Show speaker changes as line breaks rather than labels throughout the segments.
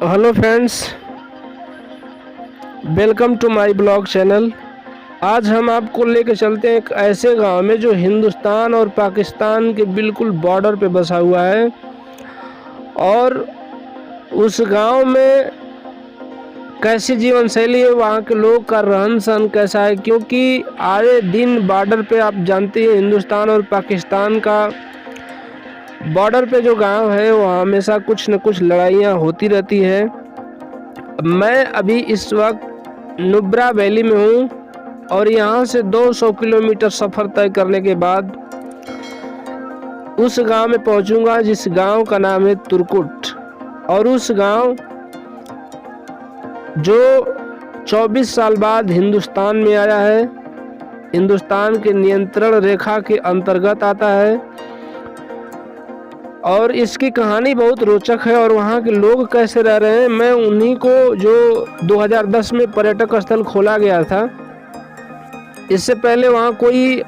Hello friends, welcome to my blog channel. आज हम आपको लेके चलते हैं एक ऐसे गांव में जो हिंदुस्तान और पाकिस्तान के बिल्कुल बॉर्डर पे बसा हुआ है। और उस गांव में कैसी जीवन शैली है, वहाँ के लोग का रहन सहन कैसा है, क्योंकि आए दिन बॉर्डर पे आप जानते हैं हिंदुस्तान और पाकिस्तान का बॉर्डर पे जो गांव है वहाँ हमेशा कुछ न कुछ लड़ाइयाँ होती रहती है। मैं अभी इस वक्त नुब्रा वैली में हूँ और यहाँ से 200 किलोमीटर सफ़र तय करने के बाद उस गांव में पहुँचूँगा जिस गांव का नाम है तुर्कुट। और उस गांव जो 24 साल बाद हिंदुस्तान में आया है, हिंदुस्तान के नियंत्रण रेखा के अंतर्गत आता है। और इसकी कहानी बहुत रोचक है और वहाँ के लोग कैसे रह रहे हैं, मैं उन्हीं को जो 2010 में पर्यटक स्थल खोला गया था, इससे पहले वहाँ कोई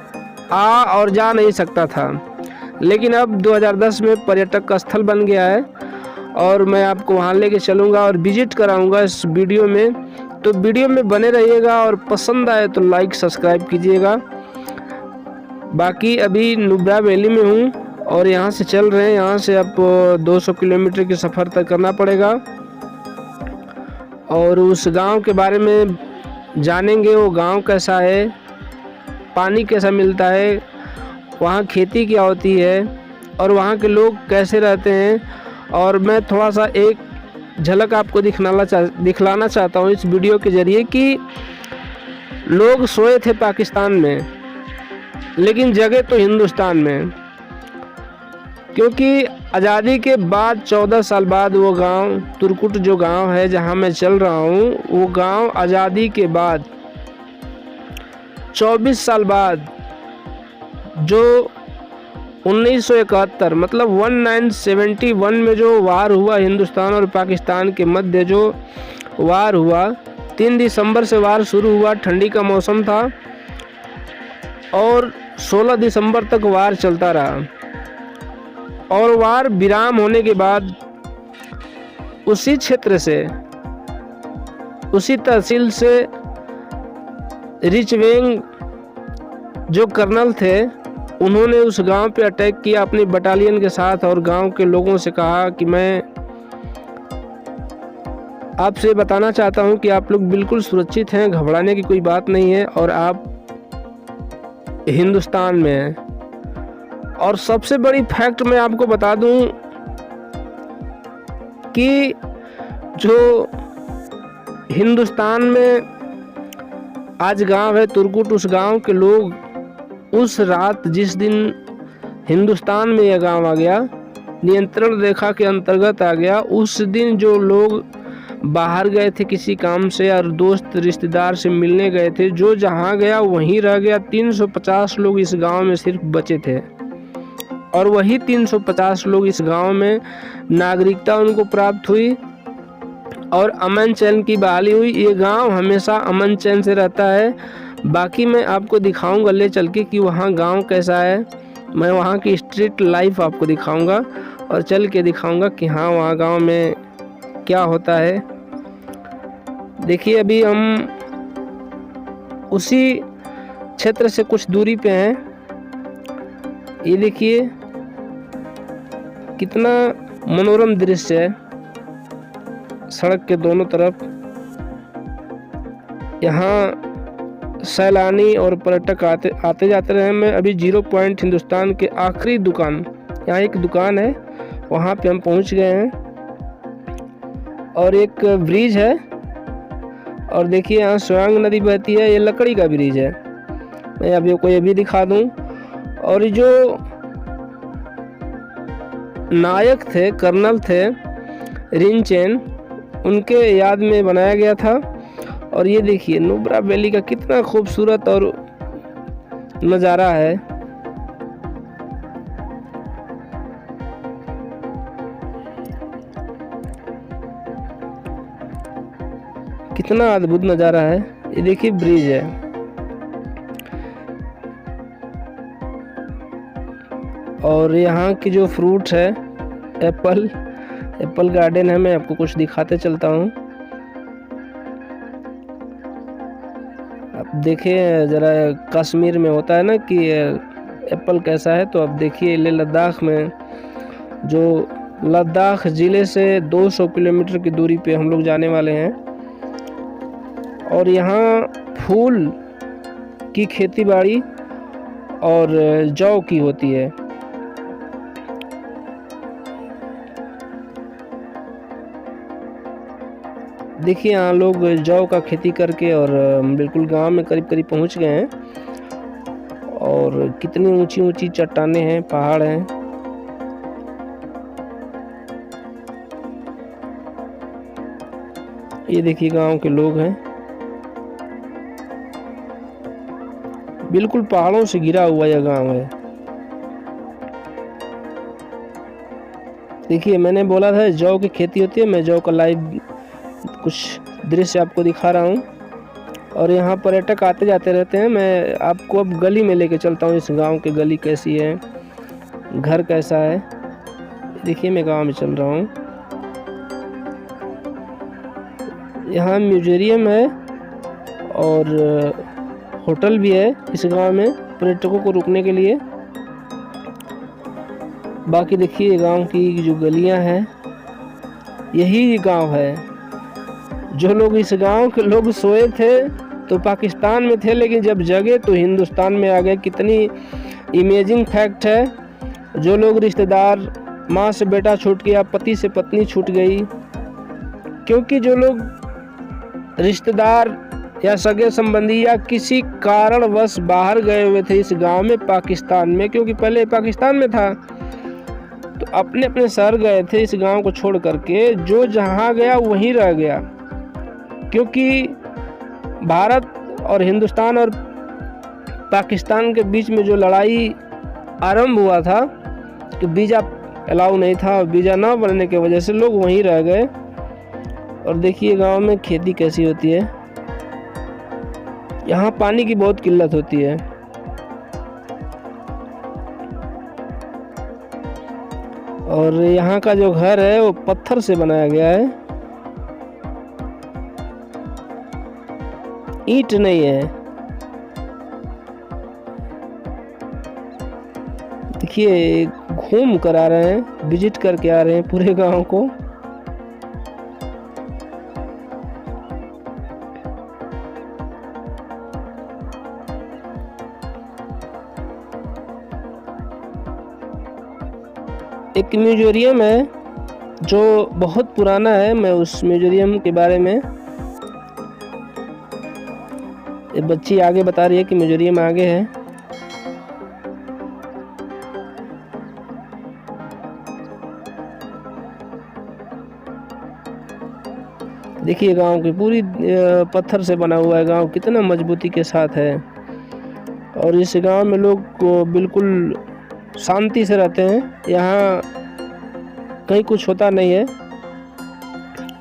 आ और जा नहीं सकता था, लेकिन अब 2010 में पर्यटक स्थल बन गया है और मैं आपको वहाँ लेके चलूँगा और विजिट कराऊँगा इस वीडियो में। तो वीडियो में बने रहिएगा और पसंद आए तो लाइक सब्सक्राइब कीजिएगा। बाकी अभी नुब्रा वैली में हूँ और यहाँ से चल रहे हैं, यहाँ से आप 200 किलोमीटर की सफ़र तय करना पड़ेगा और उस गांव के बारे में जानेंगे। वो गांव कैसा है, पानी कैसा मिलता है, वहाँ खेती क्या होती है और वहाँ के लोग कैसे रहते हैं। और मैं थोड़ा सा एक झलक आपको दिखलाना चाहता हूँ इस वीडियो के ज़रिए कि लोग सोए थे पाकिस्तान में लेकिन जगह तो हिंदुस्तान में, क्योंकि आज़ादी के बाद 14 साल बाद वो गांव तुर्कुट जो गांव है जहां मैं चल रहा हूं, वो गांव आज़ादी के बाद 24 साल बाद जो 1971 मतलब 1971 में जो वार हुआ हिंदुस्तान और पाकिस्तान के मध्य, जो वार हुआ 3 दिसंबर से वार शुरू हुआ। ठंडी का मौसम था और 16 दिसंबर तक वार चलता रहा। और वार विराम होने के बाद उसी क्षेत्र से, उसी तहसील से रिचवेंग जो कर्नल थे, उन्होंने उस गांव पे अटैक किया अपनी बटालियन के साथ और गांव के लोगों से कहा कि मैं आपसे बताना चाहता हूं कि आप लोग बिल्कुल सुरक्षित हैं, घबराने की कोई बात नहीं है और आप हिंदुस्तान में हैं। और सबसे बड़ी फैक्ट मैं आपको बता दूं कि जो हिंदुस्तान में आज गांव है तुर्कुट, उस गांव के लोग उस रात जिस दिन हिंदुस्तान में यह गांव आ गया, नियंत्रण रेखा के अंतर्गत आ गया, उस दिन जो लोग बाहर गए थे किसी काम से और दोस्त रिश्तेदार से मिलने गए थे, जो जहां गया वहीं रह गया। 350 लोग इस गांव में सिर्फ बचे थे और वही 350 लोग इस गांव में नागरिकता उनको प्राप्त हुई और अमन चैन की बहाली हुई। ये गांव हमेशा अमन चैन से रहता है। बाकी मैं आपको दिखाऊंगा ले चल के कि वहाँ गांव कैसा है, मैं वहाँ की स्ट्रीट लाइफ आपको दिखाऊंगा और चल के दिखाऊंगा कि हाँ वहाँ गांव में क्या होता है। देखिए अभी हम उसी क्षेत्र से कुछ दूरी पे हैं। ये देखिए कितना मनोरम दृश्य है, सड़क के दोनों तरफ। यहाँ सैलानी और पर्यटक आते जाते रहे। मैं अभी 0 पॉइंट हिंदुस्तान के आखिरी दुकान, यहाँ एक दुकान है, वहाँ पे हम पहुँच गए हैं और एक ब्रिज है और देखिए यहाँ सोयांग नदी बहती है। ये लकड़ी का ब्रिज है, मैं आपको ये भी दिखा दूँ। और जो नायक थे, कर्नल थे रिनचेन, उनके याद में बनाया गया था। और ये देखिए नुब्रा वैली का कितना खूबसूरत और नज़ारा है। कितना अद्भुत नज़ारा है। ये देखिए ब्रिज है और यहाँ की जो फ्रूट है एप्पल, एप्पल गार्डन है। मैं आपको कुछ दिखाते चलता हूँ। आप देखिए ज़रा, कश्मीर में होता है ना कि एप्पल कैसा है, तो अब देखिए लेह लद्दाख में, जो लद्दाख ज़िले से 200 किलोमीटर की दूरी पे हम लोग जाने वाले हैं। और यहाँ फूल की खेतीबाड़ी और जौ की होती है। देखिए यहाँ लोग जौ का खेती करके और बिल्कुल गांव में करीब करीब पहुंच गए हैं। और कितनी ऊंची ऊंची चट्टानें हैं, पहाड़ हैं। ये देखिए गांव के लोग हैं, बिल्कुल पहाड़ों से घिरा हुआ यह गांव है। देखिए मैंने बोला था जौ की खेती होती है, मैं जौ का लाइव कुछ दृश्य आपको दिखा रहा हूँ। और यहाँ पर्यटक आते जाते रहते हैं। मैं आपको अब गली में लेके चलता हूँ, इस गांव की गली कैसी है, घर कैसा है। देखिए मैं गांव में चल रहा हूँ। यहाँ म्यूजियम है और होटल भी है इस गांव में पर्यटकों को रुकने के लिए। बाकी देखिए गांव की जो गलियां हैं, यही गांव है। जो लोग इस गांव के लोग सोए थे तो पाकिस्तान में थे, लेकिन जब जगे तो हिंदुस्तान में आ गए। कितनी इमेजिंग फैक्ट है। जो लोग रिश्तेदार, माँ से बेटा छूट गया, पति से पत्नी छूट गई, क्योंकि जो लोग रिश्तेदार या सगे संबंधी या किसी कारणवश बाहर गए हुए थे इस गांव में, पाकिस्तान में, क्योंकि पहले पाकिस्तान में था, तो अपने अपने शहर गए थे इस गांव को छोड़ करके। जो जहां गया वहीं रह गया, क्योंकि भारत और हिंदुस्तान और पाकिस्तान के बीच में जो लड़ाई आरंभ हुआ था, कि वीज़ा अलाउ नहीं था, और वीज़ा ना बनने की वजह से लोग वहीं रह गए। और देखिए गांव में खेती कैसी होती है। यहाँ पानी की बहुत किल्लत होती है। और यहाँ का जो घर है वो पत्थर से बनाया गया है, ईंट नहीं है। देखिए घूम कर आ रहे हैं, विजिट करके आ रहे हैं पूरे गांव को। एक म्यूजियम है जो बहुत पुराना है। मैं उस म्यूजियम के बारे में, एक बच्ची आगे बता रही है कि म्यूजियम आगे है। देखिए गांव की पूरी पत्थर से बना हुआ है गांव, कितना मजबूती के साथ है। और इस गांव में लोग को बिल्कुल शांति से रहते हैं। यहाँ कहीं कुछ होता नहीं है,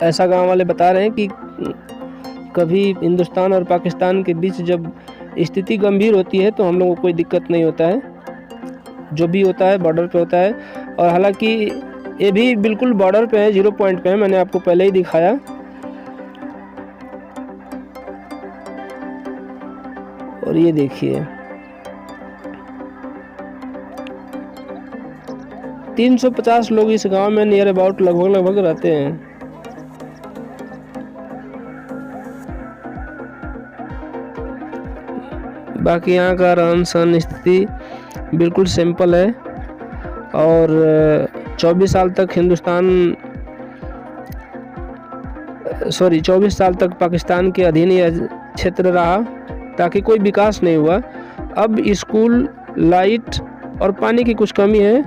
ऐसा गांव वाले बता रहे हैं कि कभी हिंदुस्तान और पाकिस्तान के बीच जब स्थिति गंभीर होती है तो हम लोगों को कोई दिक्कत नहीं होता है। जो भी होता है बॉर्डर पे होता है। और हालांकि ये भी बिल्कुल बॉर्डर पे है, 0 पॉइंट पे है, मैंने आपको पहले ही दिखाया। और ये देखिए 350 लोग इस गांव में नियर अबाउट लगभग रहते हैं। बाकी यहाँ का रहन सहन स्थिति बिल्कुल सिंपल है। और 24 साल तक 24 साल तक पाकिस्तान के अधीन यह क्षेत्र रहा, ताकि कोई विकास नहीं हुआ। अब स्कूल, लाइट और पानी की कुछ कमी है।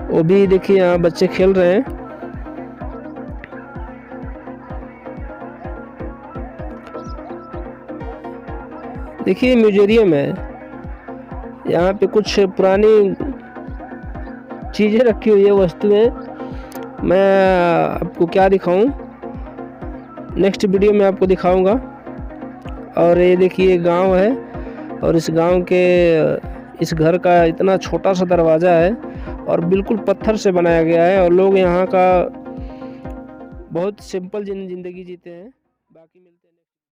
वो भी देखिए यहाँ बच्चे खेल रहे हैं। देखिए म्यूजियम है, यहाँ पे कुछ पुरानी चीज़ें रखी हुई है, वस्तुएं। मैं आपको क्या दिखाऊं, नेक्स्ट वीडियो में आपको दिखाऊंगा। और ये देखिए गांव है, और इस गांव के इस घर का इतना छोटा सा दरवाज़ा है और बिल्कुल पत्थर से बनाया गया है और लोग यहाँ का बहुत सिंपल जिंदगी जीते हैं। बाकी मिलते हैं।